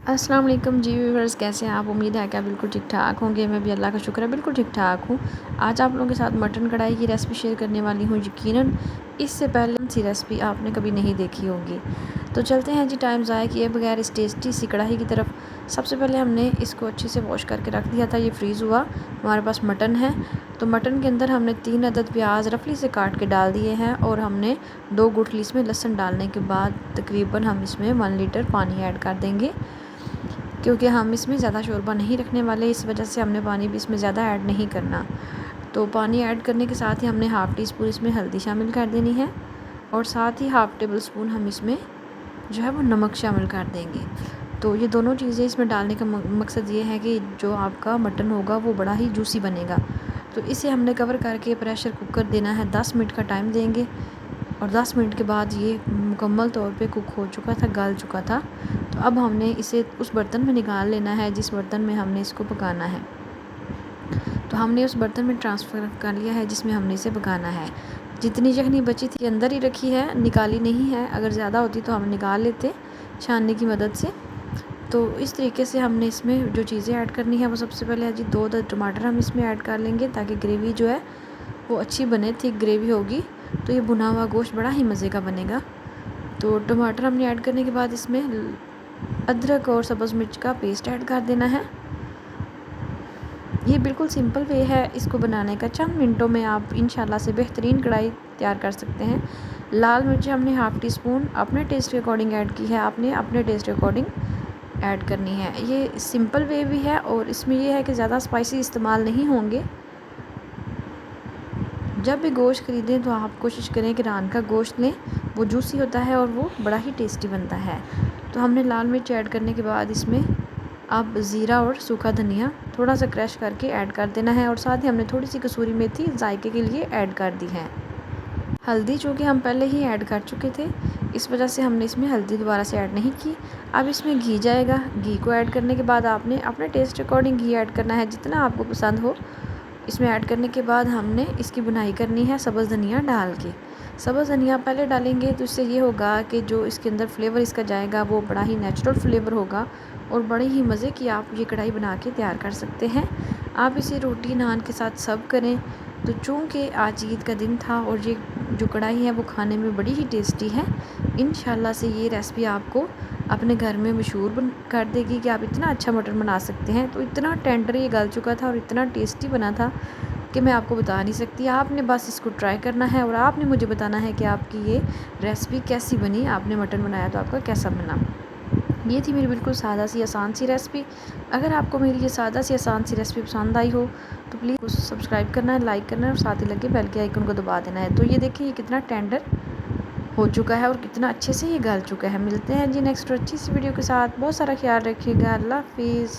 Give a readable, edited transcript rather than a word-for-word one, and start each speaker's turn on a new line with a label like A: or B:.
A: अस्सलाम वालेकुम जी व्यूअर्स, कैसे हैं आप? उम्मीद है कि आप बिल्कुल ठीक ठाक होंगे। मैं भी अल्लाह का शुक्र है बिल्कुल ठीक ठाक हूँ। आज आप लोगों के साथ मटन कढ़ाई की रेसिपी शेयर करने वाली हूँ। यकीनन इससे पहले सी रेसिपी आपने कभी नहीं देखी होगी। तो चलते हैं जी टाइम ज़ाया किए बगैर इस टेस्टी सी कढ़ाई की तरफ। सबसे पहले हमने इसको अच्छे से वॉश करके रख दिया था, ये फ्रीज़ हुआ। हमारे पास मटन है, तो मटन के अंदर हमने 3 अदद प्याज रफली से काट के डाल दिए हैं और हमने 2 गुठली इसमें लहसुन डालने के बाद तकरीबन हम इसमें 1 लीटर पानी ऐड कर देंगे, क्योंकि हम इसमें ज़्यादा शोरबा नहीं रखने वाले, इस वजह से हमने पानी भी इसमें ज़्यादा ऐड नहीं करना। तो पानी ऐड करने के साथ ही हमने हाफ़ टी स्पून इसमें हल्दी शामिल कर देनी है और साथ ही हाफ़ टेबल स्पून हम इसमें जो है वो नमक शामिल कर देंगे। तो ये दोनों चीज़ें इसमें डालने का मकसद ये है कि जो आपका मटन होगा वो बड़ा ही जूसी बनेगा। तो इसे हमने कवर करके प्रेशर कुकर देना है, 10 मिनट का टाइम देंगे और 10 मिनट के बाद ये मुकम्मल तौर पे कुक हो चुका था, गल चुका था। तो अब हमने इसे उस बर्तन में निकाल लेना है जिस बर्तन में हमने इसको पकाना है। तो हमने उस बर्तन में ट्रांसफ़र कर लिया है जिसमें हमने इसे पकाना है। जितनी यखनी बची थी अंदर ही रखी है, निकाली नहीं है। अगर ज़्यादा होती तो हम निकाल लेते छानने की मदद से। तो इस तरीके से हमने इसमें जो चीज़ें ऐड करनी है वो सबसे पहले है जी 2 टमाटर हम इसमें ऐड कर लेंगे, ताकि ग्रेवी जो है वो अच्छी बने, थिक ग्रेवी होगी तो ये भुना हुआ गोश्त बड़ा ही मज़े का बनेगा। तो टमाटर हमने ऐड करने के बाद इसमें अदरक और सब्ज़ मिर्च का पेस्ट ऐड कर देना है। ये बिल्कुल सिंपल वे है इसको बनाने का, चंद मिनटों में आप इंशाल्लाह से बेहतरीन कढ़ाई तैयार कर सकते हैं। लाल मिर्च हमने हाफ़ टी स्पून अपने टेस्ट के अकॉर्डिंग ऐड की है, आपने अपने टेस्ट के अकॉर्डिंग ऐड करनी है। ये सिंपल वे भी है और इसमें ये है कि ज़्यादा स्पाइसी इस्तेमाल नहीं होंगे। जब भी गोश्त ख़रीदें तो आप कोशिश करें कि रान का गोश्त लें, वो जूसी होता है और वो बड़ा ही टेस्टी बनता है। तो हमने लाल मिर्च ऐड करने के बाद इसमें अब ज़ीरा और सूखा धनिया थोड़ा सा क्रश करके ऐड कर देना है और साथ ही हमने थोड़ी सी कसूरी मेथी जायके के लिए ऐड कर दी है। हल्दी चूँकि हम पहले ही ऐड कर चुके थे, इस वजह से हमने इसमें हल्दी दोबारा से ऐड नहीं की। अब इसमें घी जाएगा। घी को ऐड करने के बाद आपने अपने टेस्ट अकॉर्डिंग घी ऐड करना है, जितना आपको पसंद हो। इसमें ऐड करने के बाद हमने इसकी बुनाई करनी है सब्ज़ धनिया डाल के। सब्ज़ धनिया पहले डालेंगे तो इससे ये होगा कि जो इसके अंदर फ्लेवर इसका जाएगा वो बड़ा ही नेचुरल फ्लेवर होगा और बड़े ही मज़े की आप ये कढ़ाई बना के तैयार कर सकते हैं। आप इसे रोटी नान के साथ सर्व करें। तो चूँकि आज ईद का दिन था और ये जो कढ़ाई है वो खाने में बड़ी ही टेस्टी है, इंशाल्लाह से ये रेसिपी आपको अपने घर में मशहूर कर देगी कि आप इतना अच्छा मटन बना सकते हैं। तो इतना टेंडर ये गल चुका था और इतना टेस्टी बना था कि मैं आपको बता नहीं सकती। आपने बस इसको ट्राई करना है और आपने मुझे बताना है कि आपकी ये रेसिपी कैसी बनी, आपने मटन बनाया तो आपका कैसा बना। ये थी मेरी बिल्कुल सादा सी आसान सी रेसिपी। अगर आपको मेरी ये सादा सी आसान सी रेसिपी पसंद आई हो तो प्लीज़ उसको सब्सक्राइब करना है, लाइक करना है और साथ ही लगे बेल के आइकन को दबा देना है। तो ये देखिए ये कितना टेंडर हो चुका है और कितना अच्छे से ये गल चुका है। मिलते हैं जी नेक्स्ट और अच्छी सी वीडियो के साथ। बहुत सारा ख्याल रखिएगा। अल्लाह हाफ़िज़।